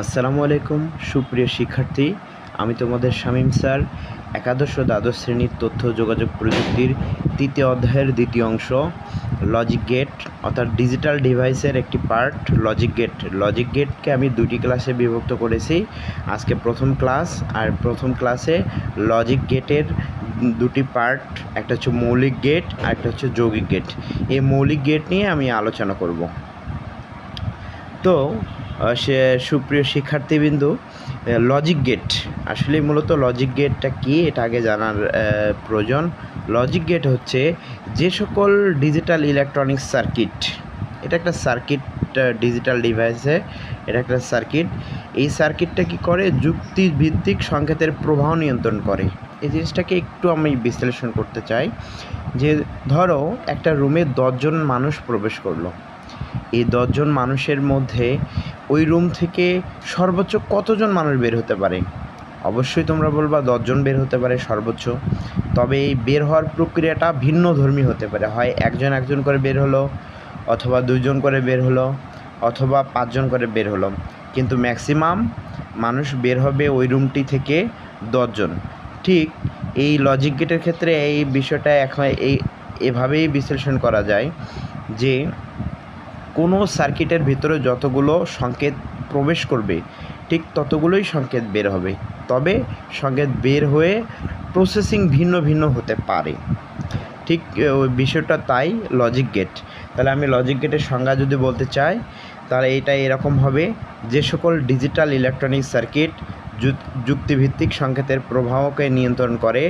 আসসালামু আলাইকুম সুপ্রিয় শিক্ষার্থী, আমি তোমাদের শামীম স্যার। একাদশ ও দ্বাদশ শ্রেণীর তথ্য যোগাযোগ প্রযুক্তির তৃতীয় অধ্যায়ের দ্বিতীয় অংশ লজিক গেট অর্থাৎ ডিজিটাল ডিভাইসের একটি পার্ট লজিক গেটকে আমি দুটি ক্লাসে বিভক্ত করেছি। আজকে প্রথম ক্লাস, আর প্রথম ক্লাসে লজিক গেটের দুটি পার্ট, একটা হচ্ছে মৌলিক গেট আর একটা হচ্ছে যৌগিক গেট। এই মৌলিক গেট নিয়ে আমি আলোচনা করব। তো সুপ্রিয় শিক্ষার্থীবৃন্দু, লজিক গেট আসলে মূলত লজিক গেটটা কী এটা আগে জানার প্রয়োজন। লজিক গেট হচ্ছে যে সকল ডিজিটাল ইলেকট্রনিক্স সার্কিট, এটা একটা সার্কিট, ডিজিটাল ডিভাইসে এটা একটা সার্কিট। এই সার্কিটটা কী করে? যুক্তিভিত্তিক সংকেতের প্রবাহ নিয়ন্ত্রণ করে। এই জিনিসটাকে একটু আমি বিশ্লেষণ করতে চাই। যে ধরো একটা রুমে 10 জন মানুষ প্রবেশ করলো। এই 10 জন মানুষের মধ্যে ওই রুম থেকে সর্বোচ্চ কতজন মানুষ বের হতে পারে? অবশ্যই তোমরা বলবা 10 জন বের হতে পারে সর্বোচ্চ। তবে এই বের হওয়ার প্রক্রিয়াটা ভিন্নধর্মী হতে পারে। হয় একজন করে বের হলো, অথবা 2 জন করে বের হলো, অথবা 5 জন করে বের হলো, কিন্তু ম্যাক্সিমাম মানুষ বের হবে ওই রুমটি থেকে 10 জন। ঠিক এই লজিক গেটের ক্ষেত্রে এই বিষয়টা এখন এভাবেই বিশ্লেষণ করা যায় যে কোনো সার্কিটের ভিতরে যতগুলো সংকেত প্রবেশ করবে ঠিক ততগুলোই সংকেত বের হবে, তবে সংকেত বের হয়ে প্রসেসিং ভিন্ন ভিন্ন হতে পারে। ঠিক ওই বিষয়টা তাই লজিক গেট। তাহলে আমি লজিক গেটের সংজ্ঞা যদি বলতে চাই, তাহলে এটা এরকম হবে: যে সকল ডিজিটাল ইলেকট্রনিক সার্কিট যুক্তিভিত্তিক সংকেতের প্রবাহকে নিয়ন্ত্রণ করে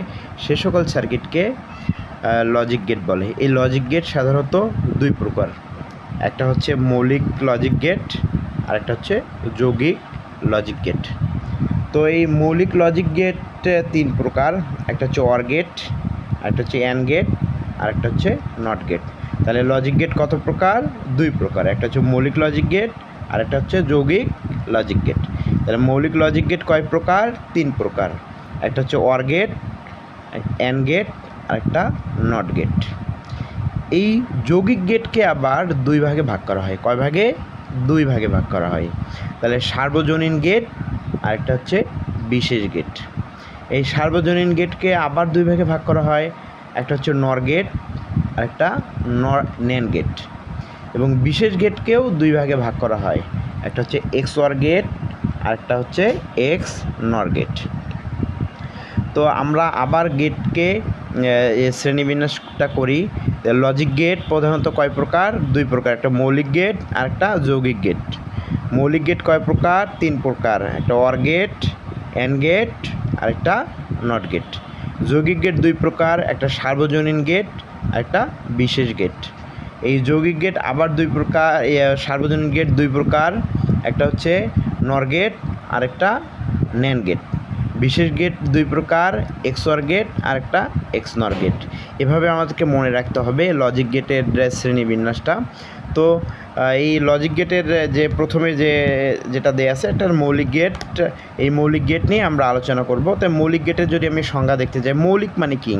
সে সকল সার্কিটকে লজিক গেট বলে। এই লজিক গেট সাধারণত দুই প্রকার, একটা হচ্ছে মৌলিক লজিক গেট আর একটা হচ্ছে যৌগিক লজিক গেট। তো এই মৌলিক লজিক গেট 3 প্রকার, একটা হচ্ছে অর গেট, একটা হচ্ছে অ্যান্ড গেট আর একটা হচ্ছে নট গেট। তাহলে লজিক গেট কত প্রকার? 2 প্রকার, একটা হচ্ছে মৌলিক লজিক গেট আর একটা হচ্ছে যৌগিক লজিক গেট। তাহলে মৌলিক লজিক গেট কয় প্রকার? 3 প্রকার, একটা হচ্ছে অর গেট, অ্যান্ড গেট আর একটা নট গেট। এই যৌগিক গেটকে আবার 2 ভাগে ভাগ করা হয়। কয় ভাগে? 2 ভাগে ভাগ করা হয়। তাহলে সার্বজনীন গেট আর একটা হচ্ছে বিশেষ গেট। এই সার্বজনীন গেটকে আবার 2 ভাগে ভাগ করা হয়, একটা হচ্ছে নর গেট আর একটা ন্যান্ড গেট। এবং বিশেষ গেটকেও 2 ভাগে ভাগ করা হয়, একটা হচ্ছে এক্স অর গেট আর একটা হচ্ছে এক্স নর গেট। তো আমরা আবার গেটকে শ্রেণীবিন্যাসটা করি। লজিক গেট প্রধানত কয় প্রকার? 2 প্রকার, একটা মৌলিক গেট আর একটা যৌগিক গেট। মৌলিক গেট কয় প্রকার? 3 প্রকার, একটা অর গেট, অ্যান্ড গেট আর একটা নট গেট। যৌগিক গেট 2 প্রকার, একটা সার্বজনীন গেট আর একটা বিশেষ গেট। এই যৌগিক গেট আবার 2 প্রকার, সার্বজনীন গেট 2 প্রকার, একটা হচ্ছে নর গেট আর একটা ন্যান্ড গেট। বিশেষ গেট 2 প্রকার, এক্স অর গেট আর একটা এক্স নর গেট। এভাবে আমাদেরকে মনে রাখতে হবে লজিক গেটের শ্রেণীবিন্যাসটা। তো এই লজিক গেটের যে প্রথমে যেটা দেয়া আছে একটা মৌলিক গেট, এই মৌলিক গেট নিয়ে আমরা আলোচনা করব। তাই মৌলিক গেটের যদি আমি সংজ্ঞা দেখতে যাই, মৌলিক মানে কি?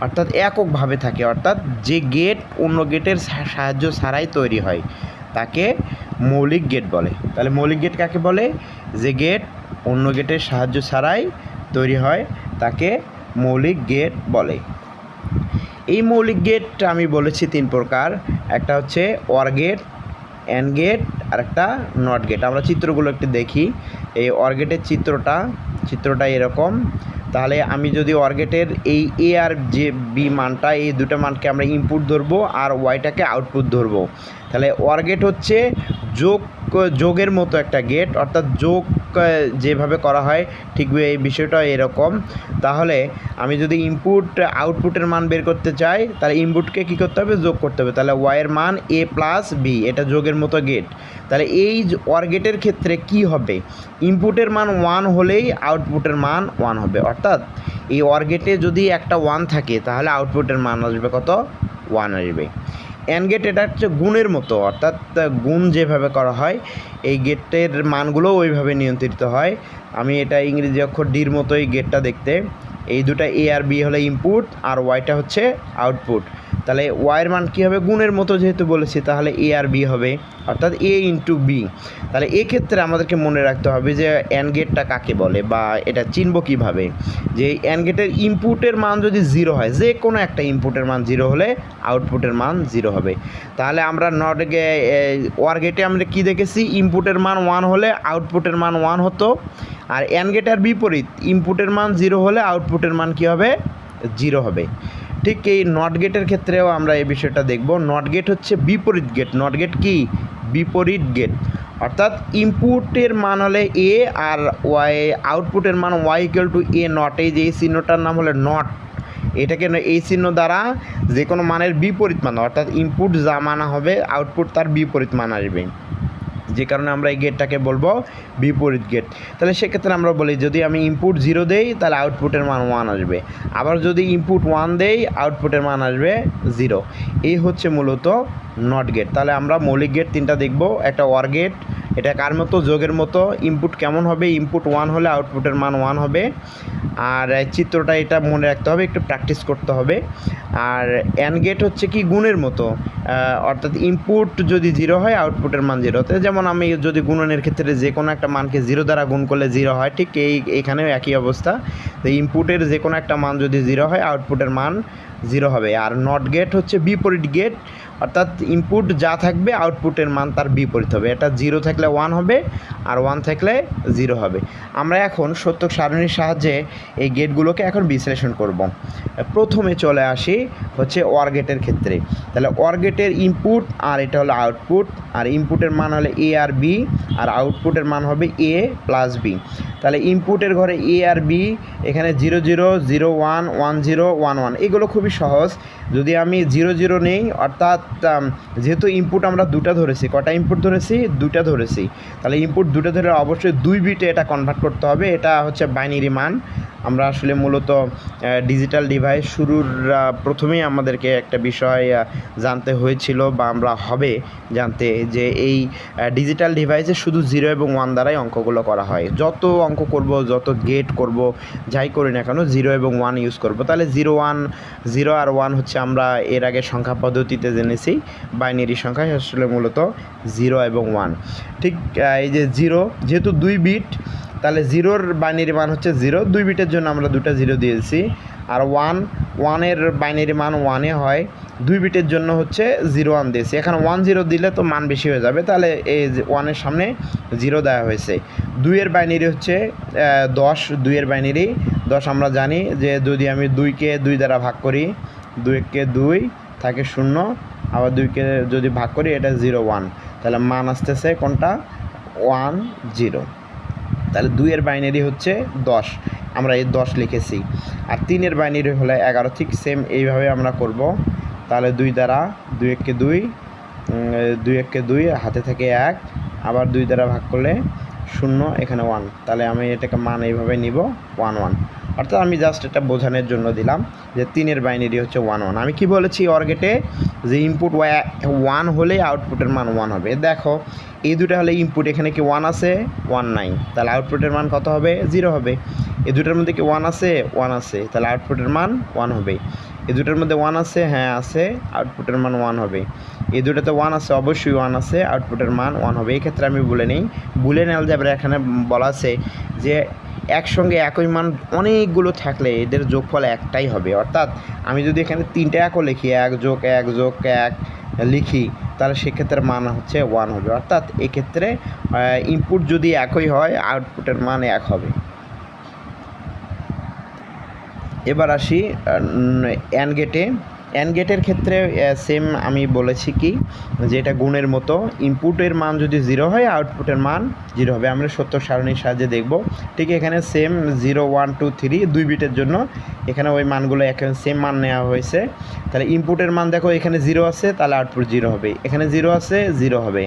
অর্থাৎ এককভাবে থাকে, অর্থাৎ যে গেট অন্য গেটের সাহায্য ছাড়াই তৈরি হয় তাকে মৌলিক গেট বলে। তাহলে মৌলিক গেট কাকে বলে? যে গেট অন্য গেটের সাহায্য ছাড়াই তৈরি হয় তাকে মৌলিক গেট বলে। এই মৌলিক গেট আমি বলেছি 3 প্রকার, একটা হচ্ছে অর গেট, অ্যান্ড গেট আর একটা নট গেট। আমরা চিত্রগুলো একটু দেখি। এই অর গেটের চিত্রটা এরকম। তাহলে আমি যদি অর গেটের এই এ আর যে বি মানটা, এই দুটো মানকে আমরা ইনপুট ধরবো আর ওয়াইটাকে আউটপুট ধরবো। তাহলে অর গেট হচ্ছে যোগের মতো একটা গেট, অর্থাৎ যোগ যেভাবে করা হয় ঠিক এই বিষয়টা এরকম। তাহলে আমি যদি ইনপুট আউটপুটের মান বের করতে চাই, তাহলে ইনপুটকে কী করতে হবে? যোগ করতে হবে। তাহলে ওয়াইয়ের মান এ প্লাস বি, এটা যোগের মতো গেট। তাহলে এই অর গেটের ক্ষেত্রে কি হবে? ইনপুটের মান 1 হলেই আউটপুটের মান 1 হবে। অর্থাৎ এই অর গেটে যদি একটা 1 থাকে তাহলে আউটপুটের মান আসবে কত? 1 আসবে। অ্যান্ড গেট এটা হচ্ছে গুণের মতো, অর্থাৎ গুণ যেভাবে করা হয় এই গেটের মানগুলো ওইভাবে নিয়ন্ত্রিত হয়। আমি এটা ইংরেজি অক্ষর ডির মতো এই গেটটা দেখতে। এই দুটা এ আর বি হলে ইনপুট আর ওয়াইটা হচ্ছে আউটপুট। তাহলে ওয়াইয়ের মান কী হবে, গুণের মতো যেহেতু বলেছি তাহলে এ আর বি হবে, অর্থাৎ এ ইন্টু বি। তাহলে এক্ষেত্রে আমাদেরকে মনে রাখতে হবে যে অ্যান্ড গেটটা কাকে বলে বা এটা চিনব কীভাবে, যে অ্যান্ড গেটের ইনপুটের মান যদি জিরো হয়, যে কোনো একটা ইনপুটের মান জিরো হলে আউটপুটের মান জিরো হবে। তাহলে আমরা ওয়ার গেটে আমরা কী দেখেছি, ইনপুটের মান 1 হলে আউটপুটের মান 1 হতো, আর অ্যান্ড গেটের বিপরীত, ইনপুটের মান 0 হলে আউটপুটের মান কী হবে, 0 হবে। ঠিক এই নট গেটের ক্ষেত্রেও আমরা এই বিষয়টা দেখব। নট গেট হচ্ছে বিপরীত গেট। নট গেট কি, বিপরীত গেট, অর্থাৎ ইনপুটের মান হলে এ আর ওয়াই, আউটপুটের মান Y equal to A naught. এই যে এই চিহ্নটার নাম হলো নট। এটাকে এই চিহ্ন দ্বারা যে কোনো মানের বিপরীত মান, অর্থাৎ ইনপুট যা মানা হবে আউটপুট তার বিপরীত মান আসবে, যে কারণে আমরা এই গেটটাকে বলবো বিপরীত গেট। তাহলে সেক্ষেত্রে আমরা বলি যদি আমি ইনপুট 0 দেই তাহলে আউটপুটের মান 1 আসবে, আবার যদি ইনপুট 1 দেই আউটপুটের মান আসবে 0। এই হচ্ছে মূলত নট গেট। তাহলে আমরা মৌলিক গেট 3টা দেখব। একটা ওয়ার গেট, এটা কার মতো, যোগের মতো। ইনপুট কেমন হবে, ইনপুট 1 হলে আউটপুটের মান 1 হবে। আর চিত্রটা এটা মনে রাখতে হবে, একটু প্র্যাকটিস করতে হবে। আর অ্যান্ড গেট হচ্ছে কি, গুণের মতো, অর্থাৎ ইনপুট যদি 0 হয় আউটপুটের মান 0 হতে, যেমন আমি যদি গুণনের ক্ষেত্রে যে কোনো একটা মানকে 0 দ্বারা গুণ করলে 0 হয়, ঠিক এইখানেও একই অবস্থা। তো ইনপুটের যে কোনো একটা মান যদি 0 হয় আউটপুটের মান 0 হবে। আর নট গেট হচ্ছে বিপরীত গেট, অর্থাৎ ইনপুট যা থাকবে আউটপুটের মান তার বিপরীত হবে। এটা 0 থাকলে 1 হবে আর 1 থাকলে 0 হবে। আমরা এখন সত্যক সারণীর সাহায্যে এই গেটগুলোকে এখন বিশ্লেষণ করব। প্রথমে চলে আসি হচ্ছে ওয়ার গেটের ক্ষেত্রে। তাহলে ওয়ার গেটের ইনপুট আর এটা হলো আউটপুট, আর ইনপুটের মান হলে এ আর বি, আর আউটপুটের মান হবে এ প্লাস বি। তাহলে ইনপুটের ঘরে এ আর বি, এখানে 0 0 0 1 1 0 1 1, এগুলো খুবই সহজ। যদি আমি 0 0 নেই, অর্থাৎ যেহেতু ইনপুট আমরা দুটা ধরেছি, কটা ইনপুট ধরেছি, দুটা ধরেছি, তাহলে ইনপুট দুটো ধরে অবশ্যই 2 বিটে এটা কনভার্ট করতে হবে। এটা হচ্ছে বাইনারি মান। আমরা আসলে মূলত ডিজিটাল ডিভাইস শুরুর প্রথমেই আমাদেরকে একটা বিষয় জানতে হয়েছিল বা আমরা হবে জানতে, যে এই ডিজিটাল ডিভাইসে শুধু 0 এবং 1 দ্বারাই অঙ্কগুলো করা হয়। যত অঙ্ক করব, যত গেট করব, যাই করি না কেন 0 এবং 1 ইউজ করব। তাহলে 0 1, 0 আর 1 হচ্ছে আমরা এর আগে সংখ্যা পদ্ধতিতে জেনেছি, বাইনারি সংখ্যা আসলে মূলত 0 এবং 1। ঠিক এই যে 0 যেহেতু 2 বিট, তাহলে 0-র বাইনারি মান হচ্ছে 0, 2 বিটের জন্য আমরা দুটা 0 দিয়েছি। আর 1-এর বাইনারি মান 1-এ হয়, 2 বিটের জন্য হচ্ছে 0 1 দিয়েছি। এখানে 1 0 দিলে তো মান বেশি হয়ে যাবে, তাহলে এই 1-এর সামনে 0 দেওয়া হয়েছে। 2-এর বাইনারি হচ্ছে 10, 2-এর বাইনারি 10। আমরা জানি যে যদি আমি 2-কে 2 দ্বারা ভাগ করি, 2-কে 2 থাকে 0, আবার 2-কে যদি ভাগ করি এটা 0 1, তাহলে মান আসতেছে কোনটা, 1 0। তাহলে 2-এর বাইনারি হচ্ছে 10, আমরা এই 10 লিখেছি। আর 3-এর বাইনারি হলে 11। ঠিক সেম এইভাবে আমরা করব। তাহলে 2 দ্বারা 2-1-কে 2, 2-1-কে 2, হাতে থেকে 1, আবার 2 দ্বারা ভাগ করলে 0, এখানে 1। তাহলে আমি এটাকে মান এইভাবে নিব 1 1, অর্থাৎ আমি জাস্ট এটা বোঝানোর জন্য দিলাম যে 3-এর বাইনারি হচ্ছে 1 1। আমি কি বলেছি ওয়ার গেটে, যে ইনপুট 1 হলে আউটপুটের মান 1 হবে। দেখো এই দুটো হলে ইনপুট, এখানে কি 1 আছে, 1 নাই, তাহলে আউটপুটের মান কত হবে, 0 হবে। এই দুটোর মধ্যে কি 1 আছে, 1 আছে, তাহলে আউটপুটের মান 1 হবে। এই দুটোর মধ্যে 1 আছে, হ্যাঁ আছে, আউটপুটের মান 1 হবে। এই দুটোতে 1 আছে, অবশ্যই 1 আছে, আউটপুটের মান 1 হবে। এই ক্ষেত্রে আমি বলে নিই, বুলিয়ান অ্যালজেব্রা এখানে বলা আছে যে একসঙ্গে একই মান অনেকগুলো থাকলে এদের যোগফল একটাই হবে। অর্থাৎ আমি যদি এখানে 3টা একও লিখি, 1 যোগ 1 যোগ 1 লিখি, তাহলে সেক্ষেত্রে মান হচ্ছে 1 হবে। অর্থাৎ এক্ষেত্রে ইনপুট যদি একই হয় আউটপুটের মান 1 হবে। এবার আসি অ্যান্ড গেটে। অ্যান্ড গেটের ক্ষেত্রে সেম আমি বলেছি কি, যে এটা গুণের মতো, ইনপুটের মান যদি 0 হয় আউটপুটের মান 0 হবে। আমরা সত্যক সারণীর সাহায্যে দেখব। ঠিক এখানে সেম 0 1 2 3, 2 বিটের জন্য এখানে ওই মানগুলো এখন সেম মান নেওয়া হয়েছে। তাহলে ইনপুটের মান দেখো এখানে 0 আছে, তাহলে আউটপুট 0 হবে। এখানে 0 আছে, 0 হবে।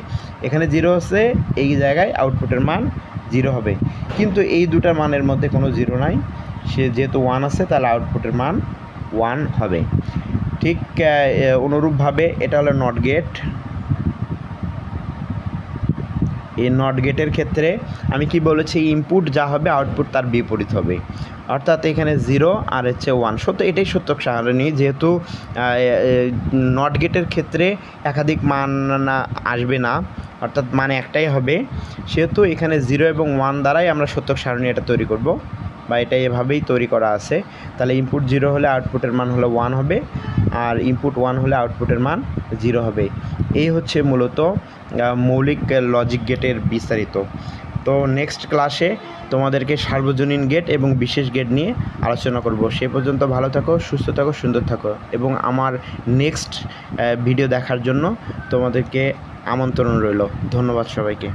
এখানে 0 আছে, এই জায়গায় আউটপুটের মান 0 হবে। কিন্তু এই দুটার মানের মধ্যে কোনো 0 নাই, সে যেহেতু 1 আছে তাহলে আউটপুটের মান 1 হবে। ঠিক অনুরূপভাবে এটা হলো নট গেট। এই নট গেটের ক্ষেত্রে আমি কি বলেছি, ইনপুট যা হবে আউটপুট তার বিপরীত হবে, অর্থাৎ এখানে 0 আর হচ্ছে 1 সত্য, এটাই সত্য সারণী। যেহেতু নট গেটের ক্ষেত্রে একাধিক মান আসবে না, অর্থাৎ মান একটাই হবে, সেহেতু এখানে 0 এবং 1 দ্বারাই আমরা সত্যক সারণী এটা তৈরি করব, বা এটা এভাবেই তৈরি করা আছে। তাহলে ইনপুট 0 হলে আউটপুটের মান হলো 1 হবে, আর ইনপুট 1 হলে আউটপুটের মান 0 হবে। এই হচ্ছে মূলত মৌলিক লজিক গেটের বিস্তারিত। তো নেক্সট ক্লাসে তোমাদেরকে সার্বজনীন গেট এবং বিশেষ গেট নিয়ে আলোচনা করব। সে পর্যন্ত ভালো থাকো, সুস্থ থাকো, সুন্দর থাকো, এবং আমার নেক্সট ভিডিও দেখার জন্য তোমাদেরকে আমন্ত্রণ রইল। ধন্যবাদ সবাইকে।